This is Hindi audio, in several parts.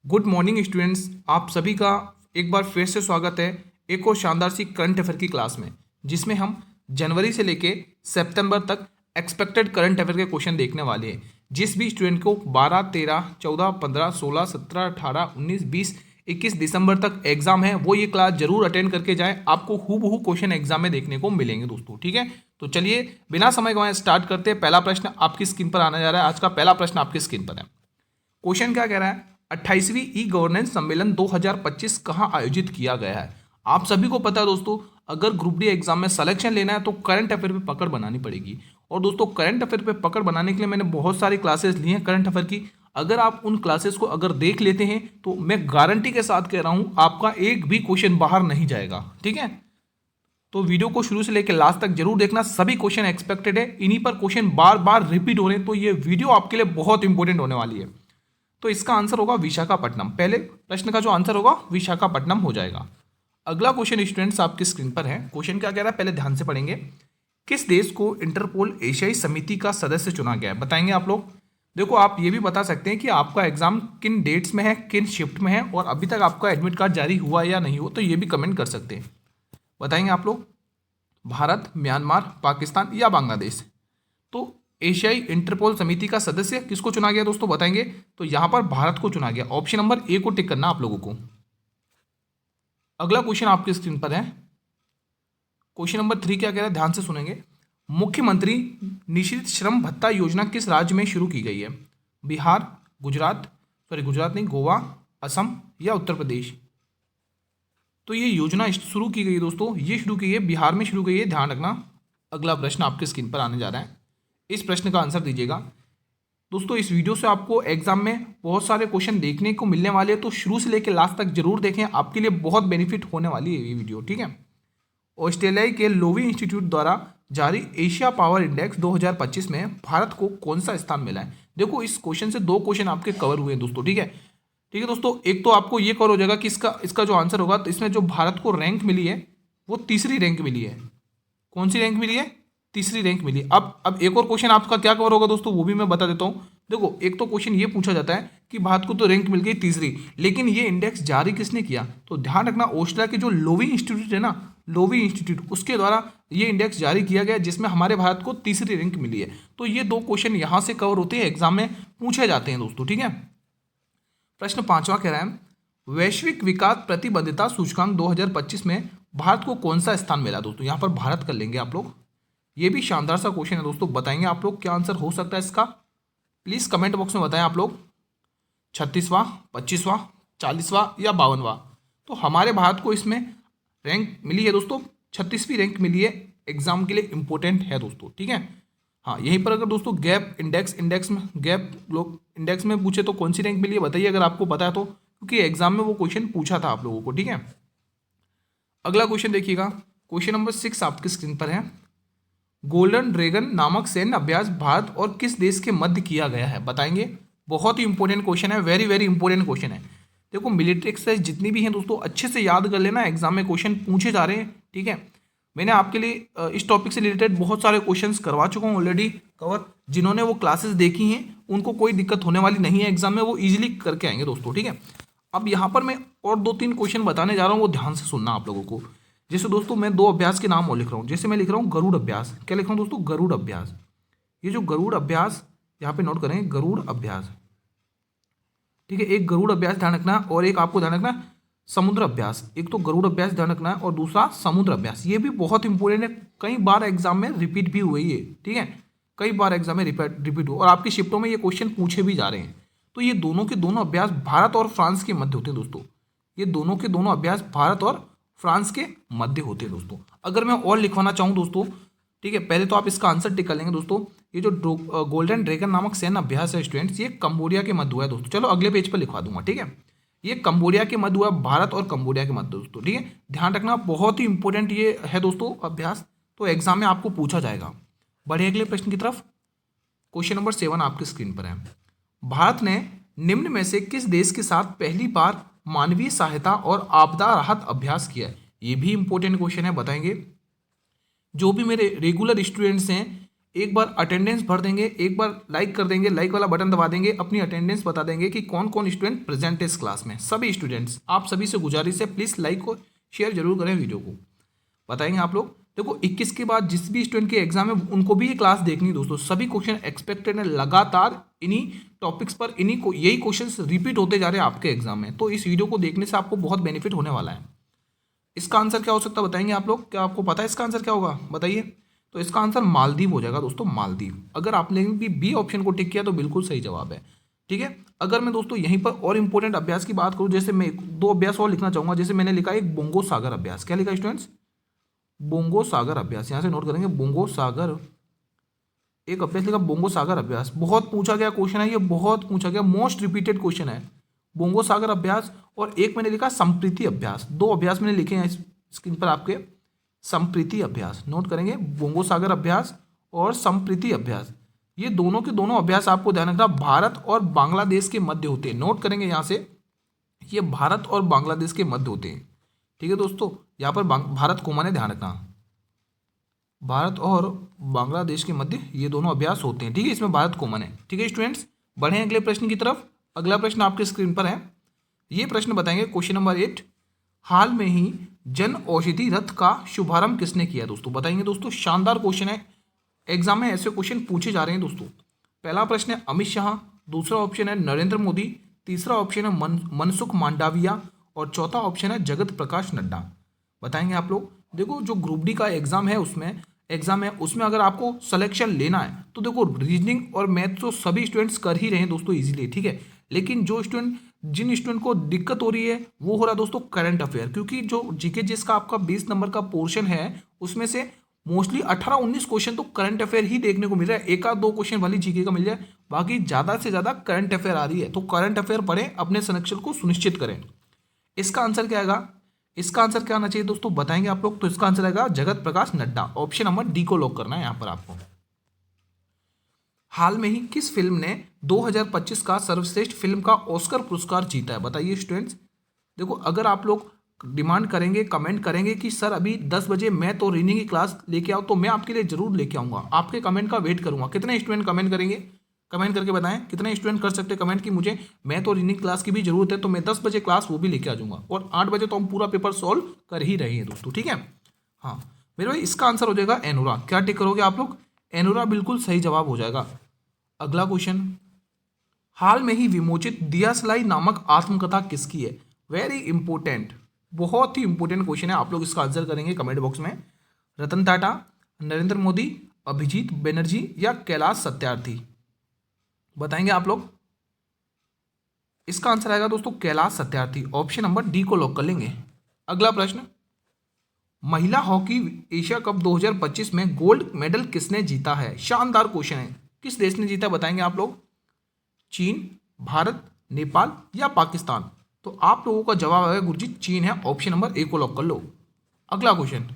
गुड मॉर्निंग स्टूडेंट्स, आप सभी का एक बार फिर से स्वागत है एक और शानदार सी करंट अफेयर की क्लास में, जिसमें हम जनवरी से लेके सितंबर तक एक्सपेक्टेड करंट अफेयर के क्वेश्चन देखने वाले हैं। जिस भी स्टूडेंट को 12, 13, 14, 15, 16, 17, 18, 19, 20, 21 दिसंबर तक एग्जाम है, वो ये क्लास जरूर अटेंड करके जाएं। आपको हूबहू क्वेश्चन एग्जाम में देखने को मिलेंगे दोस्तों। ठीक है, तो चलिए बिना समय गंवाए स्टार्ट करते हैं। पहला प्रश्न आपकी स्क्रीन पर आने जा रहा है। आज का पहला प्रश्न आपकी स्क्रीन पर है। क्वेश्चन क्या कह रहा है? 28वीं ई गवर्नेंस सम्मेलन 2025 कहाँ आयोजित किया गया है? आप सभी को पता है दोस्तों, अगर ग्रुप डी एग्जाम में सिलेक्शन लेना है तो करंट अफेयर पे पकड़ बनानी पड़ेगी। और दोस्तों, करंट अफेयर पे पकड़ बनाने के लिए मैंने बहुत सारी क्लासेस ली हैं करंट अफेयर की। अगर आप उन क्लासेस को अगर देख लेते हैं तो मैं गारंटी के साथ कह रहा हूं, आपका एक भी क्वेश्चन बाहर नहीं जाएगा। ठीक है, तो वीडियो को शुरू से लेकर लास्ट तक जरूर देखना। सभी क्वेश्चन एक्सपेक्टेड है, इन्हीं पर क्वेश्चन बार बार रिपीट हो रहे हैं, तो ये वीडियो आपके लिए बहुत इंपॉर्टेंट होने वाली है। तो इसका आंसर होगा विशाखापट्टनम। पहले प्रश्न का जो आंसर होगा विशाखापट्टनम हो जाएगा। अगला क्वेश्चन स्टूडेंट्स आपकी स्क्रीन पर है। क्वेश्चन क्या कह रहा है, पहले ध्यान से पढ़ेंगे। किस देश को इंटरपोल एशियाई समिति का सदस्य चुना गया है? बताएंगे आप लोग। देखो, आप ये भी बता सकते हैं कि आपका एग्जाम किन डेट्स में है, किन शिफ्ट में है, और अभी तक आपका एडमिट कार्ड जारी हुआ या नहीं हो, तो ये भी कमेंट कर सकते हैं। बताएंगे आप लोग। भारत, म्यांमार, पाकिस्तान या बांग्लादेश? तो एशियाई इंटरपोल समिति का सदस्य किसको चुना गया दोस्तों, बताएंगे। तो यहां पर भारत को चुना गया। ऑप्शन नंबर ए को टिक करना आप लोगों को। अगला क्वेश्चन आपकी स्क्रीन पर है। क्वेश्चन नंबर 3 क्या कह रहा है, ध्यान से सुनेंगे। मुख्यमंत्री निश्चित श्रम भत्ता योजना किस राज्य में शुरू की गई है? बिहार, गुजरात नहीं, गोवा, असम या उत्तर प्रदेश? तो ये योजना शुरू की गई है दोस्तों, ये शुरू की है बिहार में शुरू की है, ध्यान रखना। अगला प्रश्न आपके स्क्रीन पर आने जा रहा है। इस प्रश्न का आंसर दीजिएगा दोस्तों। इस वीडियो से आपको एग्जाम में बहुत सारे क्वेश्चन देखने को मिलने वाले हैं, तो शुरू से लेकर लास्ट तक जरूर देखें, आपके लिए बहुत बेनिफिट होने वाली है ये वीडियो। ठीक है। ऑस्ट्रेलिया के लोवी इंस्टीट्यूट द्वारा जारी एशिया पावर इंडेक्स 2025 में भारत को कौन सा स्थान मिला है? देखो, इस क्वेश्चन से 2 क्वेश्चन आपके कवर हुए हैं दोस्तों। ठीक है, ठीक है दोस्तों। एक तो आपको ये कवर हो जाएगा कि इसका जो आंसर होगा, तो इसमें जो भारत को रैंक मिली है वो तीसरी रैंक मिली है। कौन सी रैंक मिली है? तीसरी रैंक मिली। अब एक और क्वेश्चन आपका क्या कवर होगा दोस्तों, वो भी मैं बता देता हूँ। देखो, एक तो क्वेश्चन ये पूछा जाता है कि भारत को तो रैंक मिल गई तीसरी, लेकिन ये इंडेक्स जारी किसने किया? तो ध्यान रखना, ऑस्ट्रेलिया के जो लोवी इंस्टीट्यूट है ना, लोवी इंस्टीट्यूट, उसके द्वारा ये इंडेक्स जारी किया गया, जिसमें हमारे भारत को तीसरी रैंक मिली है। तो ये 2 क्वेश्चन यहाँ से कवर होते हैं, एग्जाम में पूछे जाते हैं दोस्तों। ठीक है। प्रश्न 5वां कह रहा है, वैश्विक विकास प्रतिबद्धता सूचकांक 2025 में भारत को कौन सा स्थान मिला? दोस्तों, यहाँ पर भारत कर लेंगे आप लोग। ये भी शानदार सा क्वेश्चन है दोस्तों, बताएंगे आप लोग क्या आंसर हो सकता है इसका। प्लीज कमेंट बॉक्स में बताएं आप लोग। 36वां, 25वां, 40वां या 52वां? तो हमारे भारत को इसमें रैंक मिली है दोस्तों, 36वीं रैंक मिली है। एग्जाम के लिए इंपॉर्टेंट है दोस्तों। ठीक है। हाँ, यहीं पर अगर दोस्तों गैप लोग इंडेक्स में पूछे तो कौन सी रैंक मिली है बताइए, अगर आपको पता है तो, क्योंकि एग्जाम में वो क्वेश्चन पूछा था आप लोगों को। ठीक है। अगला क्वेश्चन देखिएगा। क्वेश्चन नंबर 6 आपकी स्क्रीन पर है। गोल्डन ड्रैगन नामक सैन्य अभ्यास भारत और किस देश के मध्य किया गया है? बताएंगे। बहुत ही इंपॉर्टेंट क्वेश्चन है, वेरी वेरी इंपॉर्टेंट क्वेश्चन है। देखो, मिलिट्री एक्सरसाइज जितनी भी हैं दोस्तों, अच्छे से याद कर लेना, एग्जाम में क्वेश्चन पूछे जा रहे हैं। ठीक है। मैंने आपके लिए इस टॉपिक से रिलेटेड बहुत सारे क्वेश्चंस करवा चुका हूँ ऑलरेडी कवर। जिन्होंने वो क्लासेस देखी हैं उनको कोई दिक्कत होने वाली नहीं है एग्जाम में, वो इजीली करके आएंगे दोस्तों। ठीक है। अब यहाँ पर मैं और 2-3 क्वेश्चन बताने जा रहा हूँ, वो ध्यान से सुनना आप लोगों को। जैसे दोस्तों, मैं 2 अभ्यास के नाम और लिख रहा हूँ। जैसे मैं लिख रहा हूँ गरुड़ अभ्यास। क्या लिख रहा हूँ दोस्तों? गरुड़ अभ्यास। ये जो गरुड़ अभ्यास, यहाँ पे नोट करें, गरुड़ अभ्यास। ठीक है, एक गरुड़ अभ्यास ध्यान रखना, और एक आपको ध्यान रखना समुद्र अभ्यास। एक तो गरुड़ अभ्यास ध्यान रखना है, और दूसरा समुद्र अभ्यास। ये भी बहुत इंपॉर्टेंट है, कई बार एग्जाम में रिपीट भी हुई है। ठीक है, कई बार एग्जाम में रिपीट हुआ, और आपकी शिफ्टों में ये क्वेश्चन पूछे भी जा रहे हैं। तो ये दोनों के दोनों अभ्यास भारत और फ्रांस के मध्य होते हैं दोस्तों। ये दोनों के दोनों अभ्यास भारत और फ्रांस के मध्य होते हैं दोस्तों। अगर मैं और लिखवाना चाहूँ दोस्तों, ठीक है, पहले तो आप इसका आंसर टिक कर लेंगे दोस्तों। ये जो गोल्डन ड्रैगन नामक सैन्य अभ्यास है स्टूडेंट्स, ये कंबोडिया के मध्य हुआ है दोस्तों। चलो अगले पेज पर लिखवा दूंगा। ठीक है, ये कंबोडिया के मध्य हुआ, भारत और कंबोडिया के मध्य दोस्तों। ठीक है, ध्यान रखना, बहुत ही इंपॉर्टेंट ये है दोस्तों अभ्यास, तो एग्जाम में आपको पूछा जाएगा। बढ़े अगले प्रश्न की तरफ। क्वेश्चन नंबर 7 आपकी स्क्रीन पर है। भारत ने निम्न में से किस देश के साथ पहली बार मानवीय सहायता और आपदा राहत अभ्यास किया है? ये भी इंपॉर्टेंट क्वेश्चन है, बताएंगे। जो भी मेरे रेगुलर स्टूडेंट्स हैं, एक बार अटेंडेंस भर देंगे, एक बार लाइक कर देंगे, लाइक वाला बटन दबा देंगे, अपनी अटेंडेंस बता देंगे कि कौन कौन स्टूडेंट प्रेजेंट है इस क्लास में। सभी स्टूडेंट्स, आप सभी से गुजारिश है प्लीज़ लाइक को शेयर जरूर करें वीडियो को। बताएंगे आप लोग। देखो 21 के बाद जिस भी स्टूडेंट के एग्जाम है उनको भी ये क्लास देखनी है दोस्तों। सभी क्वेश्चन एक्सपेक्टेड है, लगातार इन्हीं टॉपिक्स पर इन्हीं को यही क्वेश्चंस रिपीट होते जा रहे हैं आपके एग्जाम में। तो इस वीडियो को देखने से आपको बहुत बेनिफिट होने वाला है। इसका आंसर क्या हो सकता है बताएंगे आप लोग? क्या आपको पता है इसका आंसर क्या होगा? बताइए। तो इसका आंसर मालदीव हो जाएगा दोस्तों, मालदीव। अगर आपने भी बी ऑप्शन को टिक किया तो बिल्कुल सही जवाब है। ठीक है। अगर मैं दोस्तों यहीं पर और इंपॉर्टेंट अभ्यास की बात करूं, जैसे मैं दो अभ्यास और लिखना चाहूंगा। जैसे मैंने लिखा एक बोंगो सागर अभ्यास। क्या लिखा स्टूडेंट्स? बोंगो सागर अभ्यास। यहां से नोट करेंगे बोंगो सागर, एक अभ्यास लिखा बोंगो सागर अभ्यास। बहुत पूछा गया क्वेश्चन है ये, बहुत पूछा गया, मोस्ट रिपीटेड क्वेश्चन है बोंगो सागर अभ्यास। और एक मैंने लिखा संप्रीति अभ्यास। दो अभ्यास मैंने लिखे हैं स्क्रीन पर आपके। संप्रीति अभ्यास नोट करेंगे, बोंगो सागर अभ्यास और संप्रीति अभ्यास। ये दोनों के दोनों अभ्यास आपको ध्यान रखना भारत और बांग्लादेश के मध्य होते हैं। नोट करेंगे यहाँ से, ये भारत और बांग्लादेश के मध्य होते हैं। ठीक है दोस्तों, यहाँ पर भारत को माने ध्यान रखना, भारत और बांग्लादेश के मध्य ये दोनों अभ्यास होते हैं। ठीक है, इसमें भारत कॉमन है। ठीक है स्टूडेंट्स, बढ़े अगले प्रश्न की तरफ। अगला प्रश्न आपके स्क्रीन पर है। ये प्रश्न बताएंगे क्वेश्चन नंबर 8। हाल में ही जन औषधि रथ का शुभारंभ किसने किया? दोस्तों बताएंगे दोस्तों, शानदार क्वेश्चन है, एग्जाम में ऐसे क्वेश्चन पूछे जा रहे हैं दोस्तों। पहला प्रश्न है अमित शाह, दूसरा ऑप्शन है नरेंद्र मोदी, तीसरा ऑप्शन है मनसुख मांडविया और चौथा ऑप्शन है जगत प्रकाश नड्डा। बताएंगे आप लोग। देखो जो ग्रुप डी का एग्जाम है उसमें अगर आपको सिलेक्शन लेना है तो देखो रीजनिंग और मैथ तो सभी स्टूडेंट्स कर ही रहे हैं दोस्तों इजीली। ठीक है, लेकिन जिन स्टूडेंट को दिक्कत हो रही है वो हो रहा है दोस्तों करंट अफेयर, क्योंकि जो जीके जिसका आपका 20 नंबर का पोर्शन है उसमें से मोस्टली 18-19 क्वेश्चन तो करंट अफेयर ही देखने को मिल रहा है। एक आध दो क्वेश्चन वाली जीके का मिल जाए, बाकी ज्यादा से ज्यादा करंट अफेयर आ रही है। तो करंट अफेयर पढ़ें, अपने सिलेक्शन को सुनिश्चित करें। इसका आंसर क्या आएगा? इसका आंसर क्या आना चाहिए दोस्तों? बताएंगे आप लोग। तो इसका आंसर आएगा Jagat Prakash Nadda. Option number D को लॉक करना है यहां पर आपको। हाल में ही किस फिल्म ने 2025 का सर्वश्रेष्ठ फिल्म का ऑस्कर पुरस्कार जीता है? बताइए स्टूडेंट्स। देखो अगर आप लोग डिमांड करेंगे, कमेंट करेंगे कि सर अभी 10 बजे मैथ और रीजनिंग की क्लास लेके आओ, तो मैं आपके लिए जरूर लेके आऊंगा। आपके कमेंट का वेट करूंगा। कितने स्टूडेंट कमेंट करेंगे? कमेंट करके बताएं कितने स्टूडेंट कर सकते हैं कमेंट कि मुझे मैथ और रीजनिंग क्लास की भी जरूरत है, तो मैं 10 बजे क्लास वो भी लेके आ जाऊंगा। और 8 बजे तो हम पूरा पेपर सॉल्व कर ही रहे हैं दोस्तों। ठीक है, हाँ मेरे भाई इसका आंसर हो जाएगा एनोरा। क्या टिक करोगे आप लोग? एनोरा बिल्कुल सही जवाब हो जाएगा। अगला क्वेश्चन, हाल में ही विमोचित दियासलाई नामक आत्मकथा किसकी है? वेरी इंपॉर्टेंट, बहुत ही इंपॉर्टेंट क्वेश्चन है। आप लोग इसका आंसर करेंगे कमेंट बॉक्स में। रतन टाटा, नरेंद्र मोदी, अभिजीत बनर्जी या कैलाश सत्यार्थी? बताएंगे आप लोग। इसका आंसर आएगा दोस्तों Kailash Satyarthi. Option number D को लॉक कर लेंगे। अगला प्रश्न, महिला हॉकी एशिया कप 2025 में गोल्ड मेडल किसने जीता है? शानदार क्वेश्चन है। किस देश ने जीता बताएंगे आप लोग? चीन, भारत, नेपाल या पाकिस्तान? तो आप लोगों का जवाब आएगा गुरुजी चीन है। ऑप्शन नंबर ए को लॉक कर लो। अगला क्वेश्चन,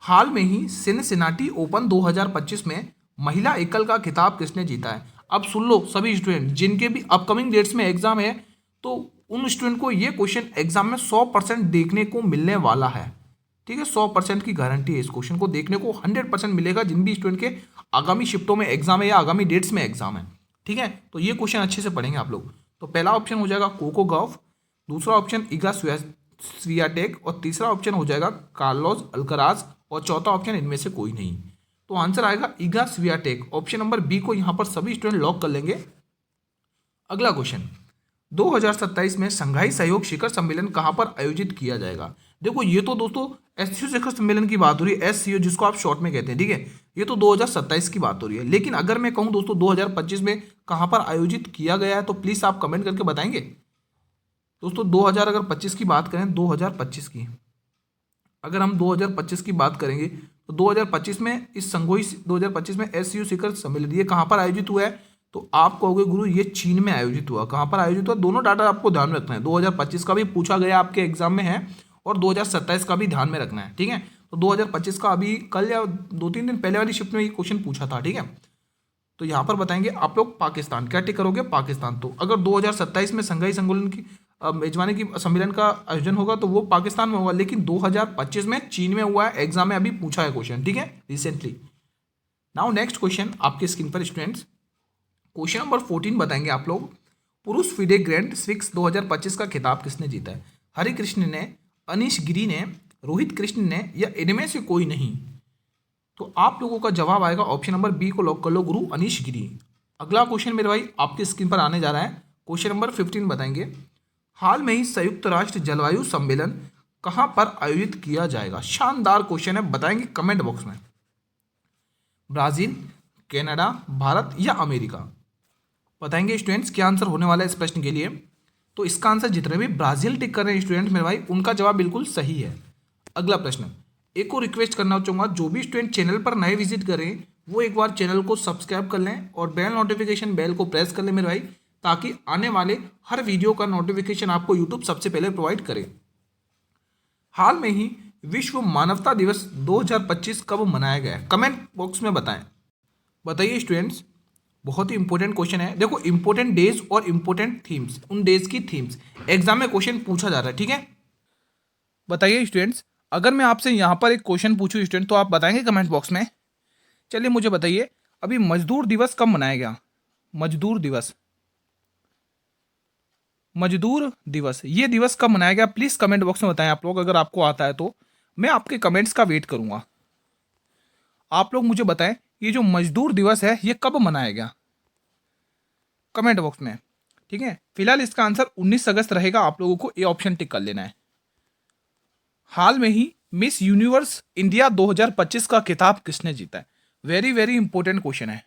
हाल में ही सिनसिनाटी ओपन 2025 में महिला एकल का खिताब किसने जीता है? अब सुन लो सभी स्टूडेंट जिनके भी अपकमिंग डेट्स में एग्जाम है, तो उन स्टूडेंट को ये क्वेश्चन एग्जाम में 100% देखने को मिलने वाला है। ठीक है, 100% की गारंटी है। इस क्वेश्चन को देखने को 100% मिलेगा जिन भी स्टूडेंट के आगामी शिफ्टों में एग्जाम है या आगामी डेट्स में एग्जाम है। ठीक है, तो ये क्वेश्चन अच्छे से पढ़ेंगे आप लोग। तो पहला ऑप्शन हो जाएगा कोको गॉफ, दूसरा ऑप्शन इगा स्वियाटेक और तीसरा ऑप्शन हो जाएगा कार्लोस अल्कराज और चौथा ऑप्शन इनमें से कोई नहीं। तो आंसर आएगा Iga Swiatek. Option number B को यहां पर सभी स्टूडेंट लॉक कर लेंगे। अगला क्वेश्चन, 2027 में संघाई सहयोग शिखर सम्मेलन कहां पर आयोजित किया जाएगा? देखो ये तो दोस्तों एससीओ शिखर सम्मेलन की बात हो रही है, एससीओ जिसको आप शॉर्ट में कहते हैं। ठीक है, ये तो 2027 की बात हो रही है। लेकिन अगर मैं कहूं दोस्तों 2025 में कहां पर आयोजित किया गया है, तो प्लीज आप कमेंट करके बताएंगे दोस्तों। 2025 की बात करें, 2025 की अगर हम 2025 की बात करेंगे तो 2025 में इस संगोई 2025 में एससीओ शिखर सम्मेलन ये कहां पर आयोजित हुआ है? तो आप कहोगे गुरु ये चीन में आयोजित हुआ। कहां पर आयोजित हुआ? दोनों डाटा आपको ध्यान में रखना है। 2025 का भी पूछा गया आपके एग्जाम में है और 2027 का भी ध्यान में रखना है। ठीक है, तो 2025 का अभी कल या 2-3 दिन पहले वाली शिफ्ट में ये क्वेश्चन पूछा था। ठीक है, तो यहाँ पर बताएंगे आप लोग पाकिस्तान। क्या टिक करोगे? पाकिस्तान। तो अगर 2027 में संघाई संगोलन की मेजबानी की सम्मेलन का आयोजन होगा तो वो पाकिस्तान में होगा, लेकिन 2025 में चीन में हुआ है। एग्जाम में अभी पूछा है क्वेश्चन। ठीक है, रिसेंटली। नाउ नेक्स्ट क्वेश्चन आपके स्क्रीन पर स्टूडेंट्स, क्वेश्चन नंबर 14 बताएंगे आप लोग। पुरुष फिडे ग्रैंड स्विक्स 2025 का खिताब किसने जीता है? हरि कृष्ण ने, अनीश गिरी ने, रोहित कृष्ण ने, या इनमें से कोई नहीं? तो आप लोगों का जवाब आएगा ऑप्शन नंबर बी को लॉक कर लो, गुरु अनीश गिरी। अगला क्वेश्चन मेरे भाई आपकी स्क्रीन पर आने जा रहा है। क्वेश्चन नंबर 15 बताएंगे, हाल में ही संयुक्त राष्ट्र जलवायु सम्मेलन कहां पर आयोजित किया जाएगा? शानदार क्वेश्चन है, बताएंगे कमेंट बॉक्स में। ब्राजील, कनाडा, भारत या अमेरिका? बताएंगे स्टूडेंट्स क्या आंसर होने वाला है इस प्रश्न के लिए। तो इसका आंसर जितने भी ब्राजील टिक कर रहे हैं स्टूडेंट मेरे भाई, उनका जवाब बिल्कुल सही है। अगला प्रश्न, एक और रिक्वेस्ट करना चाहूँगा, जो भी स्टूडेंट चैनल पर नए विजिट करें वो एक बार चैनल को सब्सक्राइब कर लें और बेल नोटिफिकेशन बेल को प्रेस कर लें मेरे भाई, ताकि आने वाले हर वीडियो का नोटिफिकेशन आपको यूट्यूब सबसे पहले प्रोवाइड करे। हाल में ही विश्व मानवता दिवस 2025 कब मनाया गया है? कमेंट बॉक्स में बताएं। बताइए स्टूडेंट्स, बहुत ही इंपॉर्टेंट क्वेश्चन है। देखो इंपॉर्टेंट डेज और इंपॉर्टेंट थीम्स, उन डेज की थीम्स एग्जाम में क्वेश्चन पूछा जा रहा है, ठीक है। बताइए स्टूडेंट्स, अगर मैं आपसे यहाँ पर एक क्वेश्चन पूछूं स्टूडेंट, तो आप बताएंगे कमेंट बॉक्स में। चलिए मुझे बताइए, अभी मजदूर दिवस कब मनाया गया? मजदूर दिवस, मजदूर दिवस, ये दिवस कब मनाया गया? प्लीज कमेंट बॉक्स में बताएं आप लोग, अगर आपको आता है तो मैं आपके कमेंट्स का वेट करूंगा। आप लोग मुझे बताएं ये जो मजदूर दिवस है ये कब मनाया गया, कमेंट बॉक्स में, ठीक है। फिलहाल इसका आंसर 19 अगस्त रहेगा, आप लोगों को ये ऑप्शन टिक कर लेना है। हाल में ही मिस यूनिवर्स इंडिया 2025 का खिताब किसने जीता है? वेरी वेरी इंपॉर्टेंट क्वेश्चन है,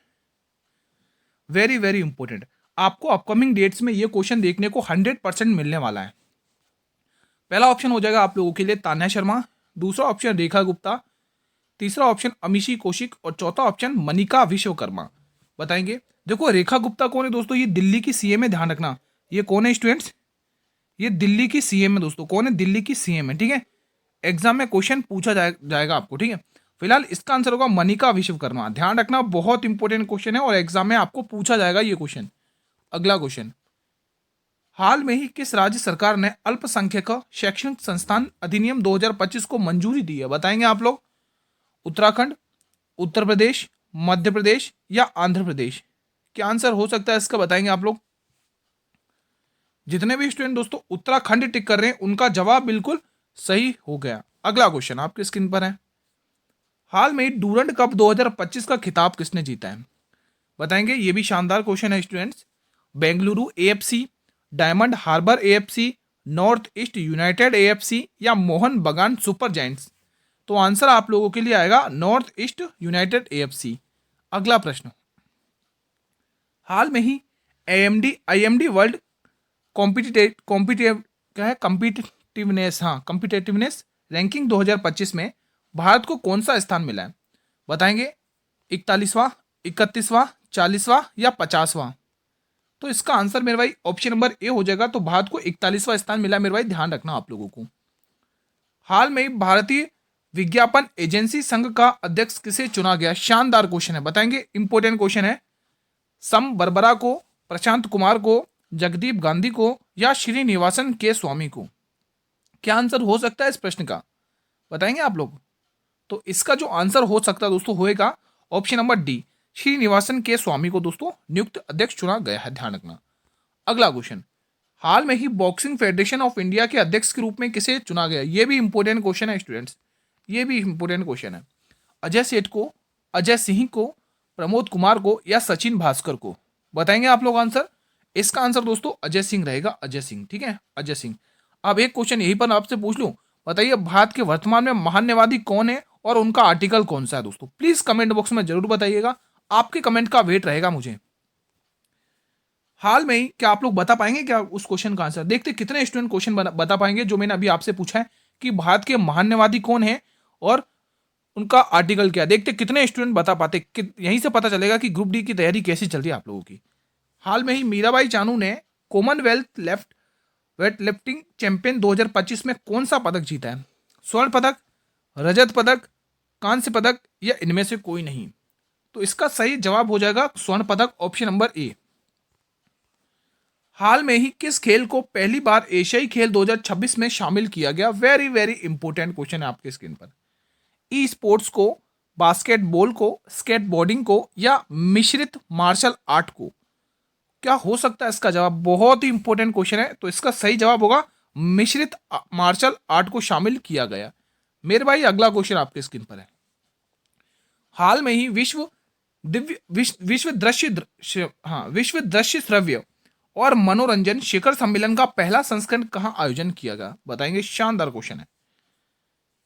वेरी वेरी इंपॉर्टेंट। आपको अपकमिंग डेट्स में ये क्वेश्चन देखने को 100% मिलने वाला है। पहला ऑप्शन हो जाएगा आप लोगों के लिए तान्या शर्मा, दूसरा ऑप्शन रेखा गुप्ता, तीसरा ऑप्शन अमीशी कौशिक और चौथा ऑप्शन मनिका विश्वकर्मा। बताएंगे। देखो रेखा गुप्ता कौन है दोस्तों? ये दिल्ली की सीएम है, ध्यान रखना। ये कौन है स्टूडेंट्स? ये दिल्ली की सीएम है दोस्तों। कौन है? दिल्ली की सीएम है, ठीक है। एग्जाम में क्वेश्चन पूछा जाएगा आपको, ठीक है। फिलहाल इसका आंसर होगा मनिका विश्वकर्मा। ध्यान रखना, बहुत इंपॉर्टेंट क्वेश्चन है और एग्जाम में आपको पूछा जाएगा ये क्वेश्चन। अगला क्वेश्चन, हाल में ही किस राज्य सरकार ने अल्पसंख्यक शैक्षणिक संस्थान अधिनियम 2025 को मंजूरी दी है? बताएंगे आप लोग। उत्तराखंड, उत्तर प्रदेश, मध्य प्रदेश या आंध्र प्रदेश? क्या आंसर हो सकता है इसका? बताएंगे आप लोग। जितने भी स्टूडेंट दोस्तों उत्तराखंड टिक कर रहे हैं उनका जवाब बिल्कुल सही हो गया। अगला क्वेश्चन आपकी स्क्रीन पर है, हाल में डूरंड कप 2025 का खिताब किसने जीता है? बताएंगे। ये भी शानदार क्वेश्चन है students. Bengaluru AFC, Diamond Harbour AFC, North East United AFC या मोहन बगान सुपर जायंट्स? तो आंसर आप लोगों के लिए आएगा नॉर्थ ईस्ट यूनाइटेड एएफसी। अगला प्रश्न, हाल में ही आईएमडी वर्ल्ड कॉम्पिटिटिवनेस रैंकिंग 2025 में भारत को कौन सा स्थान मिला है? बताएंगे। 41वां, 31वां, 40वां या 50वां? तो इसका आंसर मेरे भाई ऑप्शन नंबर ए हो जाएगा। तो भारत को 41वां स्थान मिला मेरे भाई, ध्यान रखना आप लोगों को। हाल में भारतीय विज्ञापन एजेंसी संघ का अध्यक्ष किसे चुना गया? शानदार क्वेश्चन है, बताएंगे। इंपॉर्टेंट क्वेश्चन है। सम बरबरा को, प्रशांत कुमार को, जगदीप गांधी को या श्रीनिवासन के स्वामी को? क्या आंसर हो सकता है इस प्रश्न का? बताएंगे आप लोग। तो इसका जो आंसर हो सकता है दोस्तों होएगा ऑप्शन नंबर डी, श्रीनिवासन के स्वामी को दोस्तों नियुक्त अध्यक्ष चुना गया है, ध्यान रखना। अगला क्वेश्चन, हाल में ही बॉक्सिंग फेडरेशन ऑफ इंडिया के अध्यक्ष के रूप में किसे चुना गया? ये भी इंपॉर्टेंट क्वेश्चन है स्टूडेंट्स, ये भी इंपॉर्टेंट क्वेश्चन है। अजय सेठ को, अजय सिंह को, प्रमोद कुमार को या सचिन भास्कर को? बताएंगे आप लोग आंसर। इसका आंसर दोस्तों अजय सिंह रहेगा, अजय सिंह, ठीक है, अजय सिंह। अब एक क्वेश्चन यही पर आपसे पूछ लूं, बताइए भारत के वर्तमान में महान्यवादी कौन है और उनका आर्टिकल कौन सा है? दोस्तों प्लीज कमेंट बॉक्स में जरूर बताइएगा, आपके कमेंट का वेट रहेगा मुझे। हाल में ही क्या आप लोग बता पाएंगे क्या उस क्वेश्चन का आंसर? देखते कितने स्टूडेंट क्वेश्चन बता पाएंगे जो मैंने अभी आपसे पूछा है कि भारत के महान्यवादी कौन है और उनका आर्टिकल क्या। देखते कितने स्टूडेंट बता पाते, यहीं से पता चलेगा कि ग्रुप डी की तैयारी कैसी चल रही है आप लोगों की। हाल में ही मीराबाई चानू ने कॉमनवेल्थ वेट लिफ्टिंग चैंपियन 2025 में कौन सा पदक जीता है? स्वर्ण पदक, रजत पदक, कांस्य पदक या इनमें से कोई नहीं? तो इसका सही जवाब हो जाएगा स्वर्ण पदक, ऑप्शन नंबर ए। हाल में ही किस खेल को पहली बार एशियाई खेल 2026 में शामिल किया गया? वेरी वेरी इंपॉर्टेंट क्वेश्चन है आपके स्क्रीन पर। ई स्पोर्ट्स को बास्केटबॉल को, स्केटबोर्डिंग को, या मिश्रित मार्शल आर्ट को? क्या हो सकता है इसका जवाब? बहुत ही इंपॉर्टेंट क्वेश्चन है। तो इसका सही जवाब होगा मिश्रित मार्शल आर्ट को शामिल किया गया। मेरे भाई अगला क्वेश्चन आपके स्क्रीन पर है। हाल में ही विश्व दृश्य श्रव्य और मनोरंजन शिखर सम्मेलन का पहला संस्करण कहाँ आयोजन किया गया? बताएंगे। शानदार क्वेश्चन है,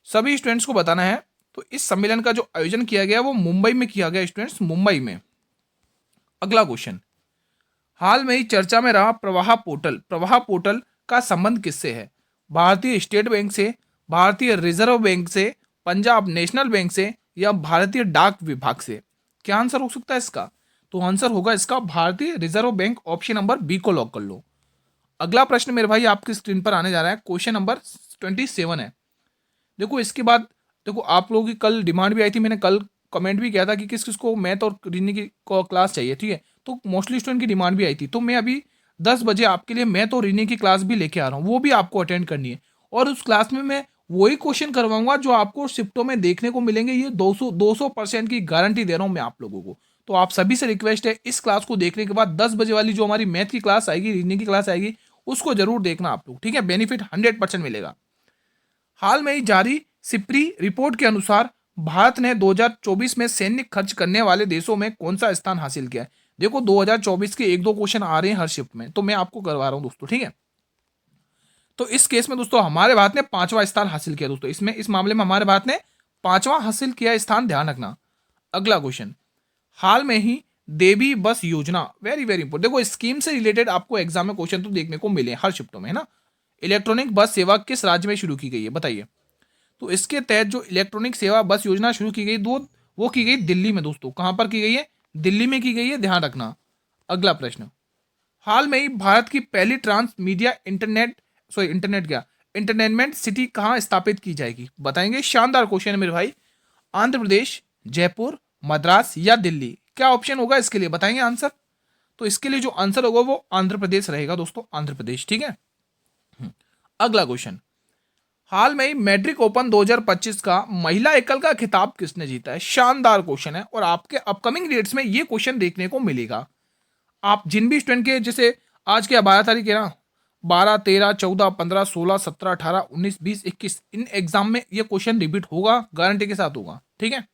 सभी स्टूडेंट्स को बताना है। तो इस सम्मेलन का जो आयोजन किया गया वो मुंबई में किया गया स्टूडेंट्स, मुंबई में। अगला क्वेश्चन, हाल में ही चर्चा में रहा प्रवाह पोर्टल का संबंध किससे है? भारतीय स्टेट बैंक से, भारतीय रिजर्व बैंक से, पंजाब नेशनल बैंक से, या भारतीय डाक विभाग से? क्या आंसर हो सकता है इसका? तो आंसर होगा इसका भारतीय reserve bank. Option number B को लॉक कर लो। अगला प्रश्न मेरे भाई आपकी स्क्रीन पर आने जा रहा है, क्वेश्चन नंबर 27 है। देखो इसके बाद देखो आप लोगों की कल डिमांड भी आई थी, मैंने कल कमेंट भी किया था कि किस किस को मैथ और रीजनिंग की क्लास चाहिए, ठीक है। तो मोस्टली स्टूडेंट की डिमांड भी आई थी, तो मैं अभी 10 बजे आपके लिए मैथ और रीजनिंग की क्लास भी लेके आ रहा हूँ, वो भी आपको अटेंड करनी है। और उस क्लास में मैं वही क्वेश्चन करवाऊंगा जो आपको शिफ्टों में देखने को मिलेंगे। ये 200% की गारंटी दे रहा हूँ मैं आप लोगों को। तो आप सभी से रिक्वेस्ट है, इस क्लास को देखने के बाद 10 बजे वाली जो हमारी मैथ की क्लास आएगी, रीजनिंग की क्लास आएगी, उसको जरूर देखना आप लोग, ठीक है। बेनिफिट 100% मिलेगा। हाल में ही जारी सिप्री रिपोर्ट के अनुसार भारत ने 2024 में सैन्य खर्च करने वाले देशों में कौन सा स्थान हासिल किया है? देखो 2024 के 1-2 क्वेश्चन आ रहे हैं हर शिफ्ट में, तो मैं आपको करवा रहा हूं दोस्तों, ठीक है। तो इस केस में दोस्तों हमारे भारत ने 5वां स्थान हासिल किया दोस्तों। इस मामले में हमारे भारत ने 5वां हासिल किया स्थान, ध्यान रखना। अगला क्वेश्चन, हाल में ही देवी बस योजना, वेरी वेरी इंपोर्टेंट। देखो स्कीम से रिलेटेड आपको एग्जाम में क्वेश्चन तो देखने को मिले हर शिफ्टों में, है ना। इलेक्ट्रॉनिक बस सेवा किस राज्य में शुरू की गई है? बताइए। तो इसके तहत जो इलेक्ट्रॉनिक सेवा बस योजना शुरू की गई वो की गई दिल्ली में दोस्तों। कहां पर की गई है? दिल्ली में की गई है, ध्यान रखना। अगला प्रश्न, हाल में ही भारत की पहली ट्रांस मीडिया इंटरटेनमेंट सिटी कहां स्थापित की जाएगी? बताएंगे। शानदार क्वेश्चन है मेरे भाई। आंध्र प्रदेश, जयपुर, मद्रास या दिल्ली? क्या ऑप्शन होगा इसके लिए? बताएंगे आंसर। तो इसके लिए जो आंसर होगा वो आंध्र प्रदेश रहेगा दोस्तों, आंध्र प्रदेश, ठीक है। अगला क्वेश्चन, हाल में ही मैट्रिक ओपन 2025 का महिला एकल का खिताब किसने जीता है? शानदार क्वेश्चन है और आपके अपकमिंग डेट्स में ये क्वेश्चन देखने को मिलेगा। आप जिन भी स्टूडेंट के, जैसे आज के 12 तारीख है ना, 12, 13, 14, 15, 16, 17, 18, 19, 20, 21 इन एग्जाम में ये क्वेश्चन रिपीट होगा, गारंटी के साथ होगा, ठीक है।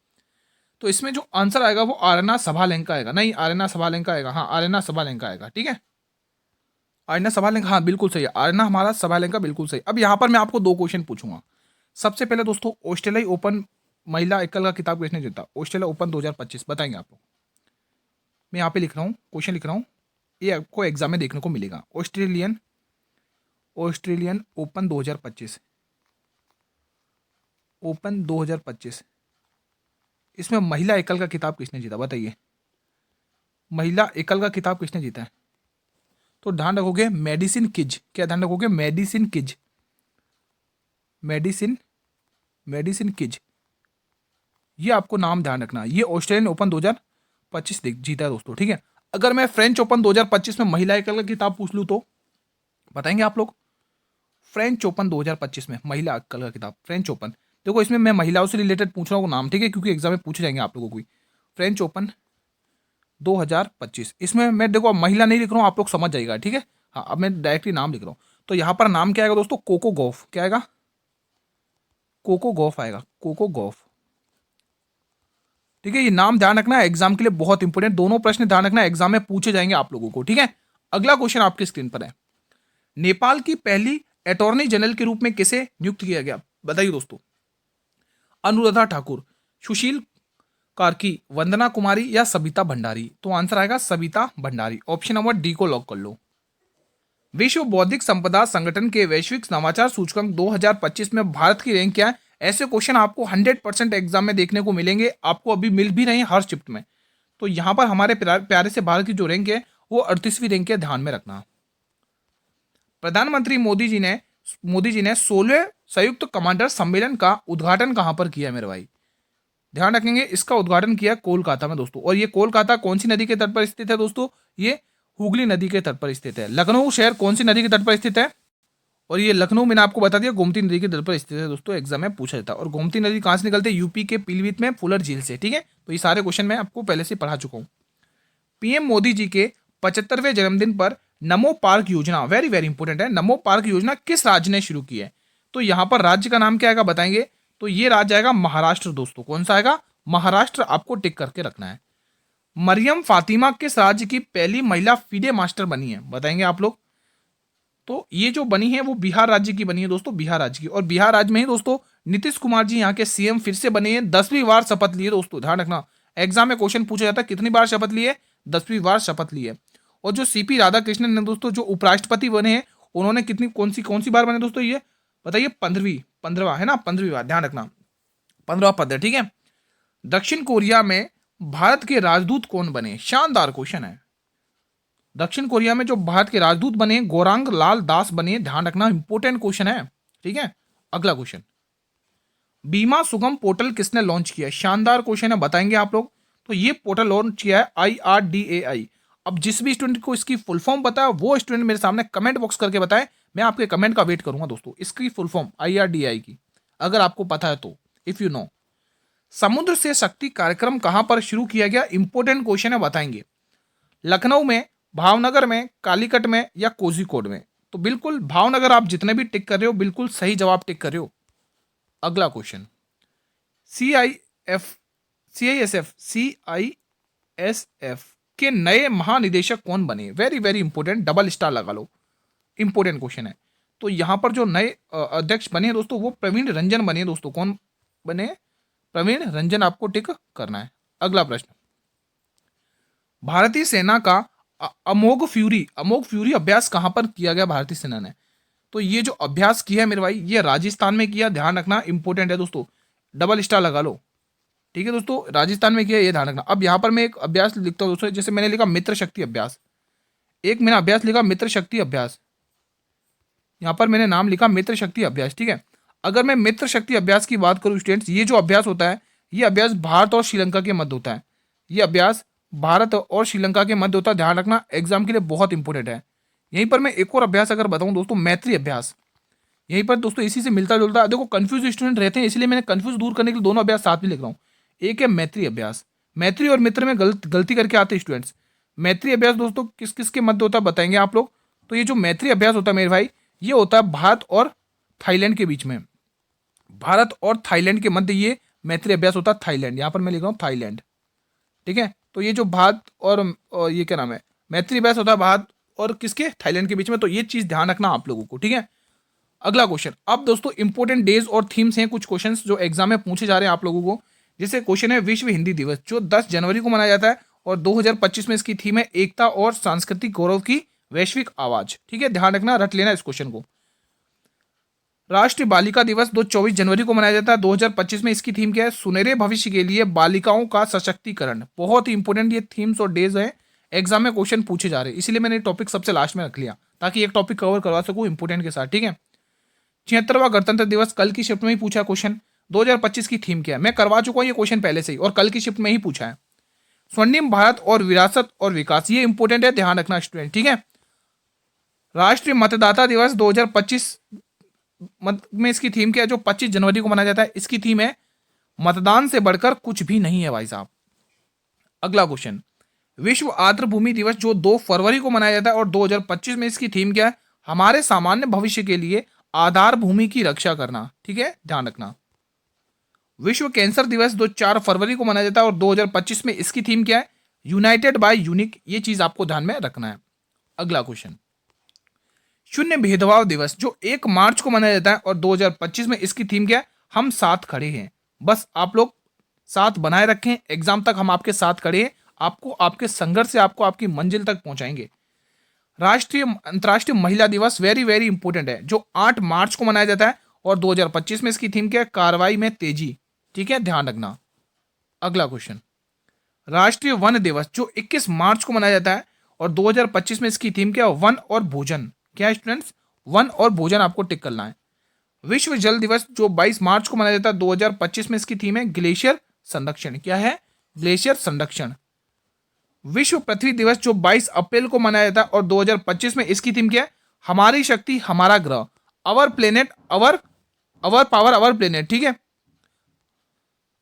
तो इसमें जो आंसर आएगा वो आर्यना सभालेंक का आएगा। नहीं, आर्यना सभालेंक का आएगा, हाँ आर्यना सभालेंक का आएगा, ठीक है। आर्यना सभालेंक, हाँ बिल्कुल सही है, आर्यना हमारा सभालेंक का बिल्कुल सही। अब यहाँ पर मैं आपको 2 क्वेश्चन पूछूंगा। सबसे पहले दोस्तों, ऑस्ट्रेलियाई ओपन महिला एकल का खिताब किसने जीता? ऑस्ट्रेलिया ओपन 2025 बताएंगे आप लोग। मैं यहाँ पे लिख रहा हूँ, क्वेश्चन लिख रहा हूँ, ये आपको एग्जाम में देखने को मिलेगा। ऑस्ट्रेलियन ओपन 2025, ओपन 2025, इसमें महिला एकल का खिताब किसने जीता? बताइए, महिला एकल का खिताब किसने जीता है? तो ध्यान रखोगे मेडिसिन किज। क्या ध्यान रखोगे? मेडिसिन किज, मेडिसिन किज, ये आपको नाम ध्यान रखना। ये ऑस्ट्रेलियन ओपन 2025 जीता है दोस्तों, ठीक है। अगर मैं फ्रेंच ओपन 2025 में महिला एकल का खिताब पूछ लूँ तो बताएंगे आप लोग? फ्रेंच ओपन 2025 में महिला एकल का खिताब, फ्रेंच ओपन। देखो इसमें मैं महिलाओं से रिलेटेड पूछ रहा हूँ नाम, ठीक है, क्योंकि एग्जाम में पूछे जाएंगे आप लोगों को। फ्रेंच ओपन 2025, इसमें मैं देखो महिला नहीं लिख रहा हूँ, आप लोग समझ जाएगा, ठीक है। हाँ अब मैं डायरेक्टली नाम लिख रहा हूँ। तो यहाँ पर नाम क्या आएगा दोस्तों? Coco Gauff. क्या आएगा? कोको गॉफ आएगा, कोको गॉफ, ठीक है। ये नाम ध्यान रखना, एग्जाम के लिए बहुत इंपॉर्टेंट। दोनों प्रश्न ध्यान रखना, एग्जाम में पूछे जाएंगे आप लोगों को, ठीक है। अगला क्वेश्चन आपकी स्क्रीन पर है, नेपाल की पहली अटॉर्नी जनरल के रूप में किसे नियुक्त किया गया? बताइए दोस्तों। अनुराधा ठाकुर, सुशील कार्की, वंदना कुमारी या सबिता भंडारी? तो आंसर आएगा Sabita Bhandari. Option number D को लॉक कर लो। विश्व बौद्धिक संपदा संगठन के वैश्विक नवाचार सूचकांक 2025 में भारत की रैंक क्या है? ऐसे क्वेश्चन आपको 100% एग्जाम में देखने को मिलेंगे, आपको अभी मिल भी रहे हैं हर शिफ्ट में। तो यहां पर हमारे प्यारे से भारत की जो रैंक है वो 38वीं रैंक है, ध्यान में रखना। प्रधानमंत्री मोदी जी ने 16वें संयुक्त कमांडर सम्मेलन का उद्घाटन कहां पर किया मेरे भाई? ध्यान रखेंगे, इसका उद्घाटन किया कोलकाता में दोस्तों। और ये कोलकाता कौन सी नदी के तट पर स्थित है दोस्तों? ये हुगली नदी के तट पर स्थित है। लखनऊ शहर कौन सी नदी के तट पर स्थित है? और ये लखनऊ मैंने आपको बता दिया गोमती नदी के तट पर स्थित है दोस्तों, एग्जाम में पूछा जाता है। और गोमती नदी कहाँ से निकलती है? यूपी के पीलीभीत में फुलर झील से। ठीक है, तो ये सारे क्वेश्चन मैं आपको पहले से पढ़ा चुका हूँ। पीएम मोदी जी के 75वें जन्मदिन पर नमो पार्क योजना, वेरी वेरी इंपॉर्टेंट है, नमो पार्क योजना किस राज्य ने शुरू की है? तो यहाँ पर राज्य का नाम क्या आएगा बताएंगे? तो ये राज्य आएगा महाराष्ट्र दोस्तों। कौन सा आएगा? महाराष्ट्र, आपको टिक करके रखना है। मरियम फातिमा किस राज्य की पहली महिला फीडे मास्टर बनी है? बताएंगे आप लोग। तो ये जो बनी है वो बिहार राज्य की बनी है दोस्तों, बिहार राज्य की। और बिहार राज्य में ही दोस्तों नीतीश कुमार जी यहाँ के सीएम फिर से बने हैं, 10वीं बार शपथ लिए दोस्तों, ध्यान रखना। एग्जाम में क्वेश्चन पूछा जाता है कितनी बार शपथ लिए? 10वीं बार शपथ लिए। और जो सीपी राधाकृष्णन ने दोस्तों जो उपराष्ट्रपति बने हैं, उन्होंने कितनी कौन सी बार बने दोस्तों? ये बताइए। 15वां है ना, 15वीं बार, ध्यान रखना, 15वां पद है। ठीक है। दक्षिण कोरिया में भारत के राजदूत कौन बने? शानदार क्वेश्चन है। दक्षिण कोरिया में जो भारत के राजदूत बने गोरांग लाल दास बने, ध्यान रखना, इंपॉर्टेंट क्वेश्चन है। ठीक है, अगला क्वेश्चन, बीमा सुगम पोर्टल किसने लॉन्च किया? शानदार क्वेश्चन है, बताएंगे आप लोग। तो ये पोर्टल लॉन्च किया है IRDAI। अब जिस भी स्टूडेंट को इसकी फुल फॉर्म पता है वो स्टूडेंट मेरे सामने कमेंट बॉक्स करके बताए, मैं आपके कमेंट का वेट करूंगा दोस्तों। इसकी फुल फॉर्म IRDAI की अगर आपको पता है तो, इफ यू नो। समुद्र से शक्ति कार्यक्रम कहां पर शुरू किया गया? इंपॉर्टेंट क्वेश्चन है, बताएंगे। लखनऊ में, भावनगर में, कालीकट में या कोझिकोड में? तो बिल्कुल भावनगर, आप जितने भी टिक कर रहे हो बिल्कुल सही जवाब टिक कर रहे हो। अगला क्वेश्चन, CISF के नए महानिदेशक कौन बने? Very very important, double star लगा लो, इंपॉर्टेंट क्वेश्चन है। तो यहां पर जो नए अध्यक्ष बने हैं दोस्तों वो प्रवीण रंजन बने दोस्तों। कौन बने? प्रवीण रंजन, आपको टिक करना है। अगला प्रश्न, भारतीय सेना का अमोघ फ्यूरी अभ्यास कहां पर किया गया भारतीय सेना ने? तो ये जो अभ्यास किया है मेरे भाई, ये राजस्थान में किया, ध्यान रखना, इंपॉर्टेंट है दोस्तों, डबल स्टार लगा लो। ठीक है दोस्तों, राजस्थान में किया, ये ध्यान रखना। अब यहाँ पर मैं एक अभ्यास लिखता हूँ दोस्तों, जैसे मैंने लिखा मित्र शक्ति अभ्यास, एक मैंने अभ्यास लिखा मित्र शक्ति अभ्यास, यहाँ पर मैंने नाम लिखा मित्र शक्ति अभ्यास। ठीक है, अगर मैं मित्र शक्ति अभ्यास की बात करूँ स्टूडेंट्स, ये जो अभ्यास होता है, ये अभ्यास भारत और श्रीलंका के मध्य होता है। ये अभ्यास भारत और श्रीलंका के मध्य होता है, ध्यान रखना, एग्जाम के लिए बहुत इंपॉर्टेंट है। यहीं पर मैं एक और अभ्यास अगर बताऊं दोस्तों, मैत्री अभ्यास, यहीं पर दोस्तों इसी से मिलता जुलता, देखो कंफ्यूज स्टूडेंट रहते हैं, इसलिए मैंने कंफ्यूज दूर करने के लिए दोनों अभ्यास साथ में लिख रहा हूँ। एक है मैत्री अभ्यास, मैत्री और मित्र में गलती करके आते स्टूडेंट्स। मैत्री अभ्यास दोस्तों किस किस के मध्य होता है बताएंगे आप लोग। तो ये जो मैत्री अभ्यास होता है मेरे भाई, ये होता है भारत और थाईलैंड के बीच में, भारत और थाईलैंड के मध्य ये मैत्री अभ्यास होता है। थाईलैंड, यहाँ पर मैं लिख रहा हूँ थाईलैंड। ठीक है, तो ये जो भारत और ये क्या नाम है, मैत्री अभ्यास होता है भारत और किसके? थाईलैंड के बीच में। तो ये चीज ध्यान रखना आप लोगों को। ठीक है, अगला क्वेश्चन, अब दोस्तों इंपॉर्टेंट डेज और थीम्स हैं, कुछ क्वेश्चंस जो एग्जाम में पूछे जा रहे हैं आप लोगों को। जैसे क्वेश्चन है विश्व हिंदी दिवस, जो 10 जनवरी को मनाया जाता है, और 2025 में इसकी थीम है एकता और सांस्कृतिक गौरव की वैश्विक आवाज। ठीक है, ध्यान रखना, रट लेना इस क्वेश्चन को। राष्ट्रीय बालिका दिवस 24 जनवरी को मनाया जाता है, 2025 में इसकी थीम क्या है? सुनहरे भविष्य के लिए बालिकाओं का सशक्तिकरण। बहुत ही इंपॉर्टेंट ये थीम्स और डेज है, एग्जाम में क्वेश्चन पूछे जा रहे हैं, इसलिए मैंने टॉपिक सबसे लास्ट में रख लिया ताकि एक टॉपिक कवर करवा सकूं इंपॉर्टेंट के साथ। ठीक है, 76वां गणतंत्र दिवस, कल की शिफ्ट में ही पूछा क्वेश्चन, 2025 की थीम क्या है? मैं करवा चुका हूं ये क्वेश्चन पहले से ही, और कल की शिफ्ट में ही पूछा है। स्वर्णिम भारत और विरासत और विकास, ये इंपॉर्टेंट है, ध्यान रखना स्टूडेंट। ठीक है, राष्ट्रीय मतदाता दिवस 2025 में इसकी थीम क्या है? जो 25 जनवरी को मनाया जाता है, इसकी थीम है मतदान से बढ़कर कुछ भी नहीं है भाई साहब। अगला क्वेश्चन, विश्व आर्द्र भूमि दिवस जो 2 फरवरी को मनाया जाता है, और 2025 में इसकी थीम क्या है? हमारे सामान्य भविष्य के लिए आधार भूमि की रक्षा करना। ठीक है, ध्यान रखना। विश्व कैंसर दिवस जो 4 फरवरी को मनाया जाता है, और 2025 में इसकी थीम क्या है? United by unique. ये चीज आपको ध्यान में रखना है। अगला क्वेश्चन, शून्य भेदभाव दिवस जो 1 मार्च को मनाया जाता है, और 2025 में इसकी थीम क्या है? हम साथ खड़े हैं। बस आप लोग साथ बनाए रखें, एग्जाम तक हम आपके साथ खड़े हैं, आपको आपके संघर्ष से आपको आपकी मंजिल तक पहुंचाएंगे। अंतर्राष्ट्रीय महिला दिवस, वेरी वेरी इंपॉर्टेंट है, जो 8 मार्च को मनाया जाता है, और 2025 में इसकी थीम क्या है? कार्रवाई में तेजी। ठीक है, ध्यान रखना। अगला क्वेश्चन, राष्ट्रीय वन दिवस जो 21 मार्च को मनाया जाता है, और 2025 में इसकी थीम क्या है? वन और भोजन। क्या है स्टूडेंट्स? वन और भोजन, आपको टिक करना है। विश्व जल दिवस जो 22 मार्च को मनाया जाता है, 2025 में इसकी थीम है ग्लेशियर संरक्षण। क्या है? ग्लेशियर संरक्षण। विश्व पृथ्वी दिवस जो 22 अप्रैल को मनाया जाता है, और 2025 में इसकी थीम क्या है? हमारी शक्ति हमारा ग्रह। Our planet, our power our planet, ठीक है।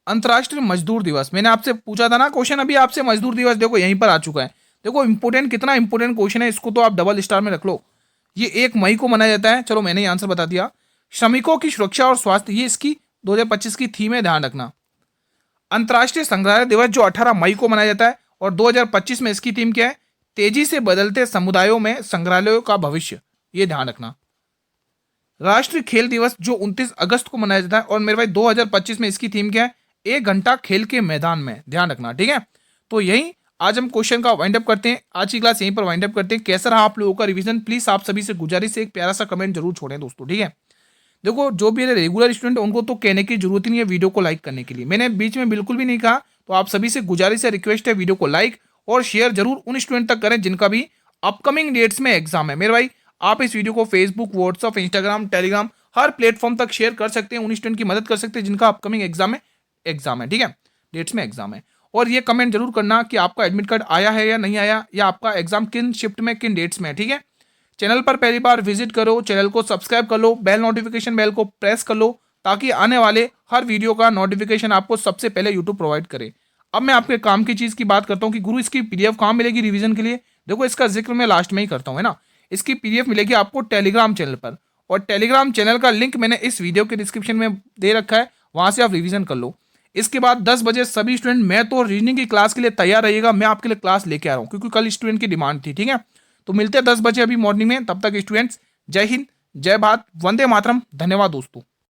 अंतर्राष्ट्रीय मजदूर दिवस, मैंने आपसे पूछा था ना क्वेश्चन अभी आपसे, मजदूर दिवस देखो यहीं पर आ चुका है। देखो इंपोर्टेंट, कितना इंपोर्टेंट क्वेश्चन है, इसको तो आप डबल स्टार में रख लो। ये 1 मई को मनाया जाता है, चलो मैंने आंसर बता दिया। श्रमिकों की सुरक्षा और स्वास्थ्य, ये इसकी 2025 की थीम है, ध्यान रखना। अंतर्राष्ट्रीय संग्रहालय दिवस जो 18 मई को मनाया जाता है, और 2025 में इसकी थीम क्या है, तेजी से बदलते समुदायों में संग्रहालयों का भविष्य, ये ध्यान रखना। राष्ट्रीय खेल दिवस जो 29 अगस्त को मनाया जाता है, और मेरे भाई 2025 में इसकी थीम क्या है, 1 घंटा खेल के मैदान में, ध्यान रखना, ठीक है। तो यही आज हम क्वेश्चन का वाइंड अप करते हैं, आज की क्लास यहीं पर वाइंड अप करते हैं। कैसा रहा आप लोगों का रिवीजन, प्लीज आप सभी से गुजारिश है एक प्यारा सा कमेंट जरूर छोड़ें दोस्तों, ठीक है। देखो जो भी रेगुलर स्टूडेंट उनको तो कहने की जरूरत ही नहीं है वीडियो को लाइक करने के लिए, मैंने बीच में बिल्कुल भी नहीं कहा। तो आप सभी से गुजारिश है, रिक्वेस्ट है, वीडियो को लाइक और शेयर जरूर उन स्टूडेंट तक करें जिनका भी अपकमिंग डेट्स में एग्जाम है। मेरे भाई आप इस वीडियो को फेसबुक, व्हाट्सअप, इंस्टाग्राम, टेलीग्राम हर प्लेटफॉर्म तक शेयर कर सकते हैं, उन स्टूडेंट की मदद कर सकते हैं जिनका अपकमिंग एग्जाम है, ठीक है, डेट्स में एग्जाम है। और ये कमेंट जरूर करना कि आपका एडमिट कार्ड आया है या नहीं आया, या आपका एग्जाम किन शिफ्ट में, किन डेट्स में है, ठीक है। चैनल पर पहली बार विजिट करो, चैनल को सब्सक्राइब कर लो, बेल नोटिफिकेशन बेल को प्रेस कर लो, ताकि आने वाले हर वीडियो का नोटिफिकेशन आपको सबसे पहले यूट्यूब प्रोवाइड करे। अब मैं आपके काम की चीज़ की बात करता हूँ कि गुरु इसकी पीडीएफ कहाँ मिलेगी रिवीजन के लिए। देखो इसका जिक्र मैं लास्ट में ही करता हूँ, है ना। इसकी पीडीएफ मिलेगी आपको टेलीग्राम चैनल पर, और टेलीग्राम चैनल का लिंक मैंने इस वीडियो के डिस्क्रिप्शन में दे रखा है, वहाँ से आप रिवीजन कर लो। इसके बाद 10 बजे सभी स्टूडेंट मैथ और रीजनिंग की क्लास के लिए तैयार रहिएगा, मैं आपके लिए क्लास लेके आ रहा हूँ, क्योंकि कल स्टूडेंट की डिमांड थी, ठीक है। तो मिलते हैं 10 बजे अभी मॉर्निंग में, तब तक स्टूडेंट्स जय हिंद, जय भारत, वंदे मातरम, धन्यवाद दोस्तों।